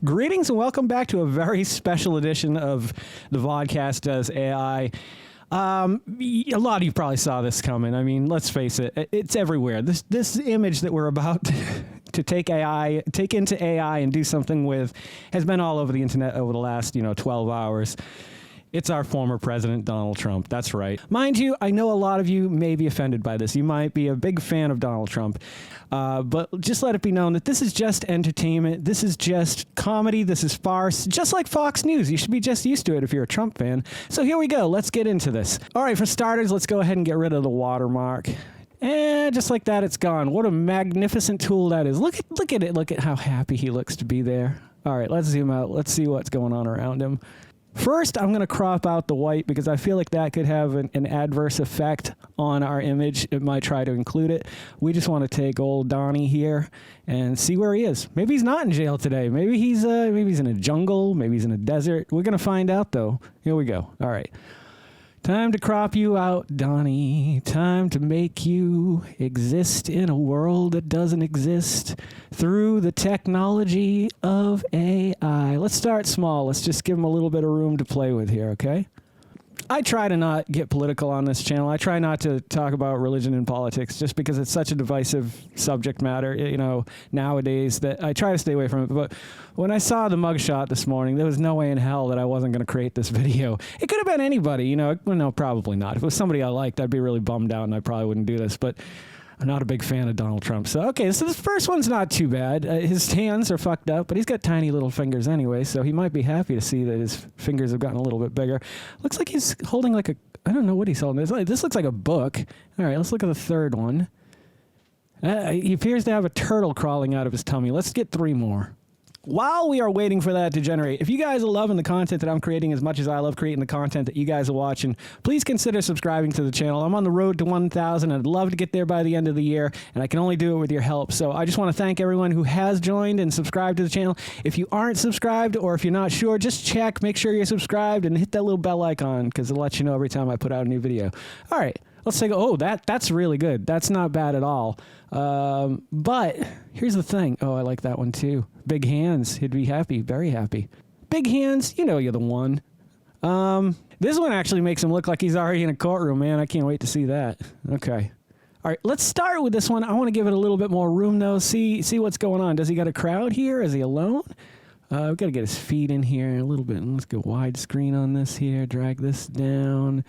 Greetings and welcome back to a very special edition of the Vodkast Does AI. A lot of you probably saw this coming. I mean, let's face it, it's everywhere. This image that we're about to take into AI and do something with has been all over the internet over the last, 12 hours. It's our former president, Donald Trump. That's right. Mind you, I know a lot of you may be offended by this. You might be a big fan of Donald Trump. But just let it be known that this is just entertainment. This is just comedy. This is farce. Just like Fox News. You should be just used to it if you're a Trump fan. So here we go. Let's get into this. All right, for starters, let's go ahead and get rid of the watermark. And just like that, it's gone. What a magnificent tool that is. Look at it. Look at how happy he looks to be there. All right, let's zoom out. Let's see what's going on around him. First, I'm going to crop out the white because I feel like that could have an adverse effect on our image. It might try to include it. We just want to take old Donnie here and see where he is. Maybe he's not in jail today. Maybe he's in a jungle. Maybe he's in a desert. We're going to find out, though. Here we go. All right. Time to crop you out, Donnie. Time to make you exist in a world that doesn't exist through the technology of AI. Let's start small. Let's just give him a little bit of room to play with here, okay? I try to not get political on this channel. I try not to talk about religion and politics just because it's such a divisive subject matter, nowadays that I try to stay away from it. But when I saw the mugshot this morning, there was no way in hell that I wasn't going to create this video. It could have been anybody, well, no, probably not. If it was somebody I liked, I'd be really bummed out and I probably wouldn't do this. But I'm not a big fan of Donald Trump. So, okay, so this first one's not too bad. His hands are fucked up, but he's got tiny little fingers anyway, so he might be happy to see that his fingers have gotten a little bit bigger. Looks like he's holding like I don't know what he's holding. This looks like a book. All right, let's look at the third one. He appears to have a turtle crawling out of his tummy. Let's get 3 more. While we are waiting for that to generate, if you guys are loving the content that I'm creating as much as I love creating the content that you guys are watching, please consider subscribing to the channel. I'm on the road to 1,000. I'd love to get there by the end of the year, and I can only do it with your help. So I just want to thank everyone who has joined and subscribed to the channel. If you aren't subscribed or if you're not sure, just check, make sure you're subscribed, and hit that little bell icon because it'll let you know every time I put out a new video. All right. Let's take that's really good. That's not bad at all. But here's the thing. Oh, I like that one too. Big hands. He'd be happy, very happy. Big hands, you're the one. This one actually makes him look like he's already in a courtroom, man. I can't wait to see that. Okay. All right, let's start with this one. I want to give it a little bit more room though. See what's going on. Does he got a crowd here? Is he alone? We've got to get his feet in here a little bit. Let's go widescreen on this here. Drag this down.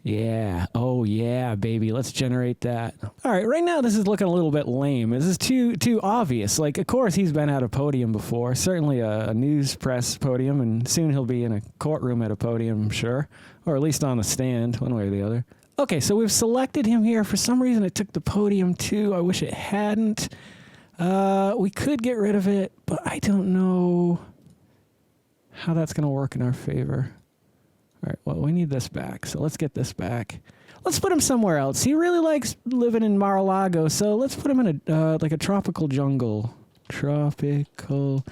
Yeah. Oh, yeah, baby. Let's generate that. All right. Right now, this is looking a little bit lame. This is too obvious. Like, of course, he's been at a podium before. Certainly a news press podium, and soon he'll be in a courtroom at a podium, I'm sure. Or at least on a stand, one way or the other. Okay, so we've selected him here. For some reason, it took the podium, too. I wish it hadn't. We could get rid of it, but I don't know how that's going to work in our favor. All right, well, we need this back, so let's get this back. Let's put him somewhere else. He really likes living in Mar-a-Lago, so let's put him in like a tropical jungle. Tropical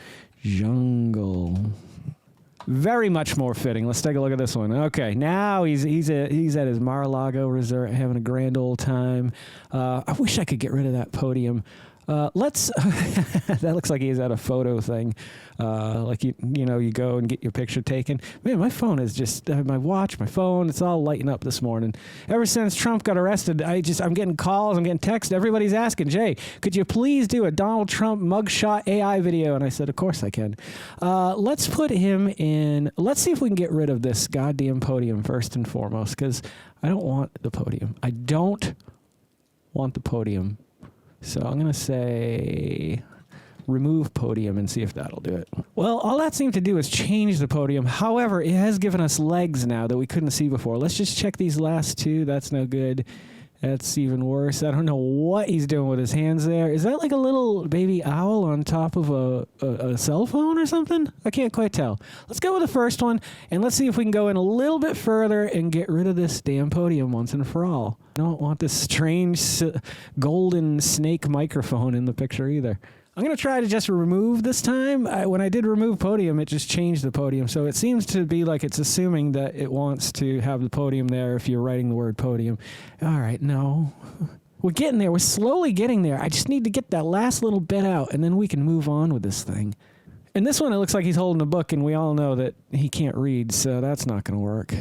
jungle. Very much more fitting. Let's take a look at this one. Okay, now he's at his Mar-a-Lago resort having a grand old time. I wish I could get rid of that podium. Let's, that looks like he's at a photo thing. Like you go and get your picture taken. Man, my phone is just, my watch, my phone, it's all lighting up this morning. Ever since Trump got arrested, I'm getting calls, I'm getting texts. Everybody's asking, Jay, could you please do a Donald Trump mugshot AI video? And I said, of course I can. Let's put him in, let's see if we can get rid of this goddamn podium first and foremost, because I don't want the podium. I don't want the podium. So I'm going to say remove podium and see if that'll do it. Well, all that seemed to do is change the podium. However, it has given us legs now that we couldn't see before. Let's just check these last 2. That's no good. That's even worse. I don't know what he's doing with his hands there. Is that like a little baby owl on top of a cell phone or something? I can't quite tell. Let's go with the first one, and let's see if we can go in a little bit further and get rid of this damn podium once and for all. I don't want this strange golden snake microphone in the picture either. I'm going to try to just remove this time. When I did remove podium, it just changed the podium. So it seems to be like it's assuming that it wants to have the podium there if you're writing the word podium. All right, no. We're getting there. We're slowly getting there. I just need to get that last little bit out, and then we can move on with this thing. And this one, it looks like he's holding a book, and we all know that he can't read, so that's not going to work.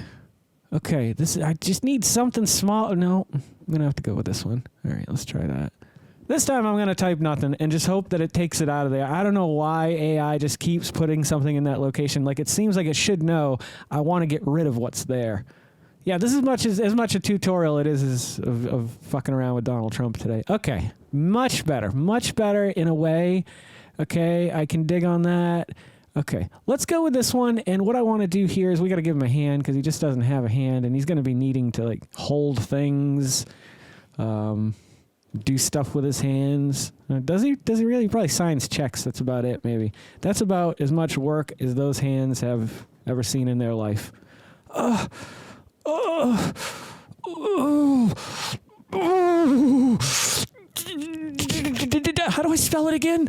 Okay, I just need something small. No, I'm going to have to go with this one. All right, let's try that. This time I'm going to type nothing and just hope that it takes it out of there. I don't know why AI just keeps putting something in that location. Like, it seems like it should know I want to get rid of what's there. Yeah, this is as much a tutorial it is of fucking around with Donald Trump today. Okay, much better in a way. Okay, I can dig on that. Okay, let's go with this one. And what I want to do here is we got to give him a hand because he just doesn't have a hand, and he's going to be needing to like hold things. Do stuff with his hands. Does he really? He probably signs checks. That's about it, maybe. That's about as much work as those hands have ever seen in their life. How do I spell it again?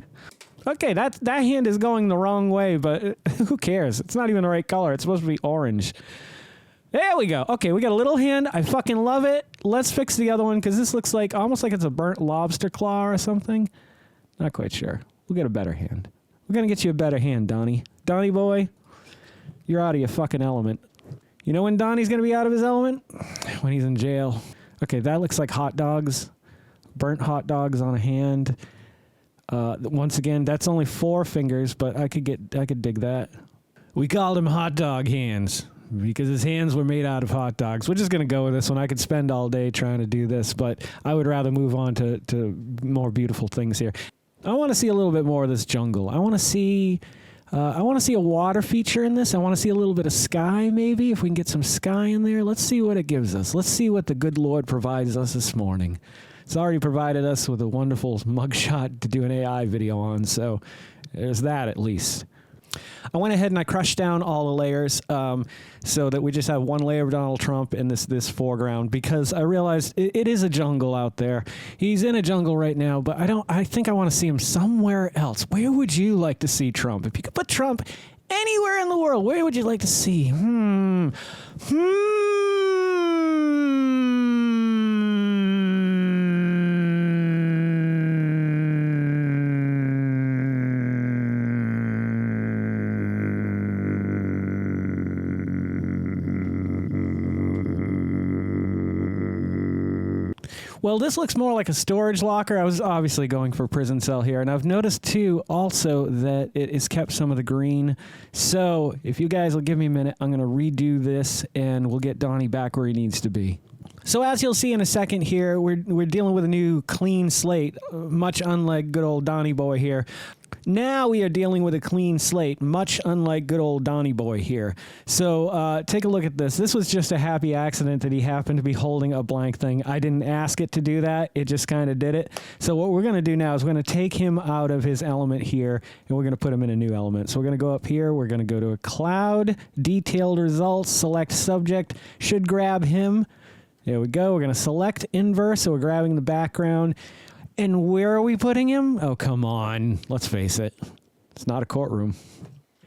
Okay, that hand is going the wrong way, but who cares? It's not even the right color. It's supposed to be orange. There we go. Okay, we got a little hand. I fucking love it. Let's fix the other one because this looks like almost like it's a burnt lobster claw or something. Not quite sure. We'll get a better hand. We're going to get you a better hand, Donnie. Donnie boy, you're out of your fucking element. You know when Donnie's going to be out of his element? When he's in jail. Okay, that looks like hot dogs. Burnt hot dogs on a hand. Once again, that's only 4 fingers, but I could dig that. We called him hot dog hands because his hands were made out of hot dogs. We're just going to go with this one. I could spend all day trying to do this, but I would rather move on to more beautiful things here. I want to see a little bit more of this jungle. I want to see a water feature in this. I want to see a little bit of sky, maybe. If we can get some sky in there, let's see what it gives us. Let's see what the good Lord provides us this morning. It's already provided us with a wonderful mugshot to do an AI video on, so there's that at least. I went ahead and I crushed down all the layers so that we just have one layer of Donald Trump in this foreground because I realized it is a jungle out there. He's in a jungle right now, but I think I want to see him somewhere else. Where would you like to see Trump? If you could put Trump anywhere in the world, where would you like to see? Well, this looks more like a storage locker. I was obviously going for prison cell here, and I've noticed, too, also that it has kept some of the green. So if you guys will give me a minute, I'm going to redo this, and we'll get Donnie back where he needs to be. So as you'll see in a second here, we're dealing with a new clean slate, much unlike good old Donnie boy here. Now we are dealing with a clean slate, much unlike good old Donnie boy here. So take a look at this. This was just a happy accident that he happened to be holding a blank thing. I didn't ask it to do that. It just kind of did it. So what we're going to do now is we're going to take him out of his element here, and we're going to put him in a new element. So we're going to go up here. We're going to go to a cloud, detailed results, select subject, should grab him. There we go. We're going to select inverse, so we're grabbing the background. And where are we putting him? Oh, come on. Let's face it. It's not a courtroom.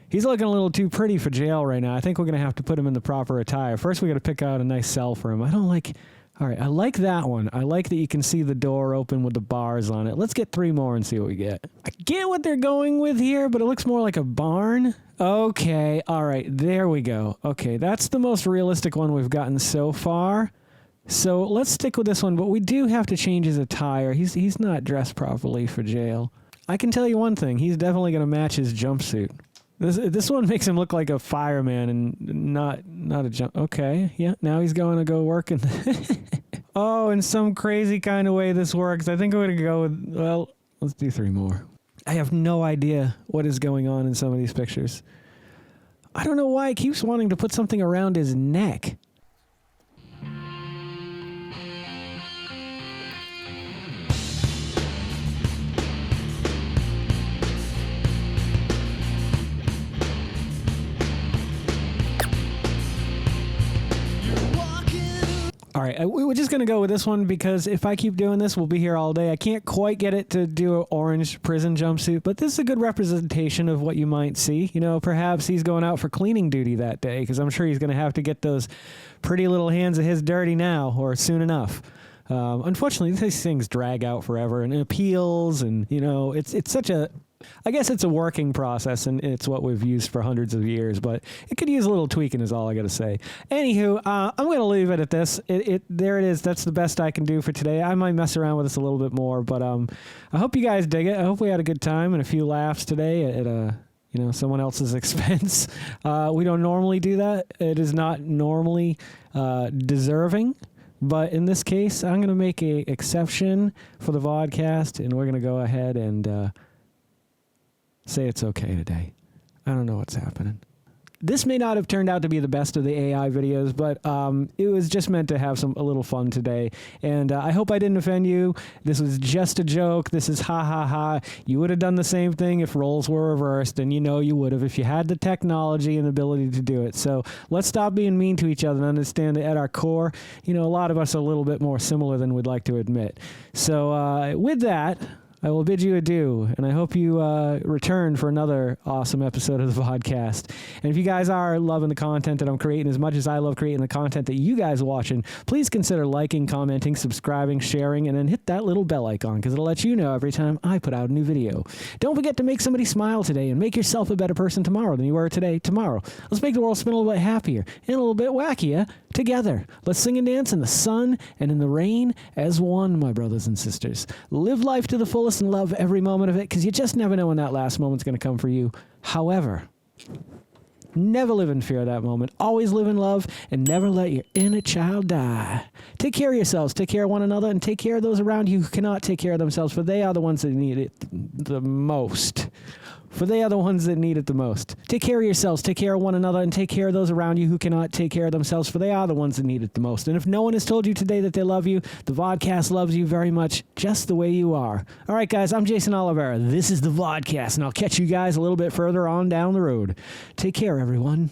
He's looking a little too pretty for jail right now. I think we're going to have to put him in the proper attire. First, we got to pick out a nice cell for him. All right, I like that one. I like that you can see the door open with the bars on it. Let's get 3 more and see what we get. I get what they're going with here, but it looks more like a barn. Okay, all right, there we go. Okay, that's the most realistic one we've gotten so far. So let's stick with this one, but we do have to change his attire. He's not dressed properly for jail. I can tell you one thing. He's definitely going to match his jumpsuit. This one makes him look like a fireman and not a jump. Okay, yeah, now he's going to go work. Oh, in some crazy kind of way this works. I think I'm going to go with, well, let's do 3 more. I have no idea what is going on in some of these pictures. I don't know why he keeps wanting to put something around his neck. All right, we're just going to go with this one because if I keep doing this, we'll be here all day. I can't quite get it to do an orange prison jumpsuit, but this is a good representation of what you might see. You know, perhaps he's going out for cleaning duty that day because I'm sure he's going to have to get those pretty little hands of his dirty now or soon enough. Unfortunately, these things drag out forever, and appeals, and it's such a. I guess it's a working process, and it's what we've used for hundreds of years, but it could use a little tweaking is all I got to say. Anywho, I'm going to leave it at this. There it is. That's the best I can do for today. I might mess around with this a little bit more, but I hope you guys dig it. I hope we had a good time and a few laughs today at someone else's expense. We don't normally do that. It is not normally deserving. But in this case, I'm going to make an exception for the Vodkast, and we're going to go ahead and say it's okay today. I don't know what's happening. This may not have turned out to be the best of the AI videos, but it was just meant to have a little fun today. And I hope I didn't offend you. This was just a joke. This is ha ha ha. You would have done the same thing if roles were reversed, and you would have if you had the technology and ability to do it. So let's stop being mean to each other and understand that at our core, a lot of us are a little bit more similar than we'd like to admit. So with that, I will bid you adieu, and I hope you return for another awesome episode of the Vodkast. And if you guys are loving the content that I'm creating as much as I love creating the content that you guys are watching, please consider liking, commenting, subscribing, sharing, and then hit that little bell icon, because it'll let you know every time I put out a new video. Don't forget to make somebody smile today and make yourself a better person tomorrow than you were today tomorrow. Let's make the world spin a little bit happier and a little bit wackier together. Let's sing and dance in the sun and in the rain as one, my brothers and sisters. Live life to the fullest and love every moment of it, because you just never know when that last moment's going to come for you. However, never live in fear of that moment. Always live in love, and never let your inner child die. Take care of yourselves, take care of one another, and take care of those around you who cannot take care of themselves, for they are the ones that need it the most. Take care of yourselves, take care of one another, and take care of those around you who cannot take care of themselves, for they are the ones that need it the most. And if no one has told you today that they love you, the Vodcast loves you very much, just the way you are. All right, guys, I'm Geycen Oliveira. This is the Vodcast, and I'll catch you guys a little bit further on down the road. Take care, everyone.